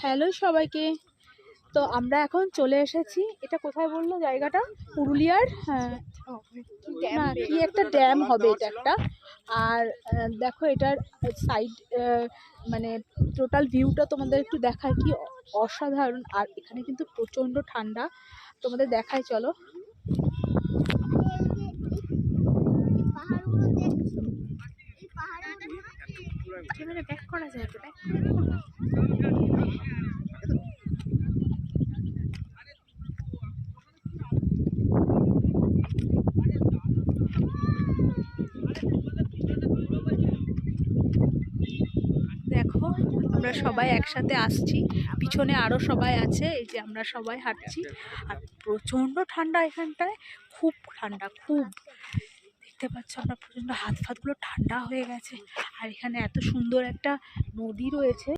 Hello সবাইকে। তো আমরা এখন চলে এসেছি, এটা কোথায় বললো জায়গাটা? পুরুলিয়ার, হ্যাঁ না কি একটা ড্যাম হবে এটা একটা। আর দেখো এটার সাইড মানে টোটাল ভিউটা তোমাদের একটু দেখায়, কি অসাধারণ। আর এখানে কিন্তু প্রচণ্ড ঠান্ডা, তোমাদের দেখায় চলো। ক্যামেরা ব্যাক করা যায় তো, ব্যাক দেখো আমরা সবাই একসাথে আসছি, পিছনে আরো সবাই আছে, এই যে আমরা সবাই হাঁটছি। আর প্রচন্ড ঠান্ডা এখানটায়, খুব ঠান্ডা, খুব দেখতে পাচ্ছ আমরা, প্রচন্ড হাত ফাতগুলো ঠান্ডা হয়ে গেছে। আর এখানে এত সুন্দর একটা নদী রয়েছে।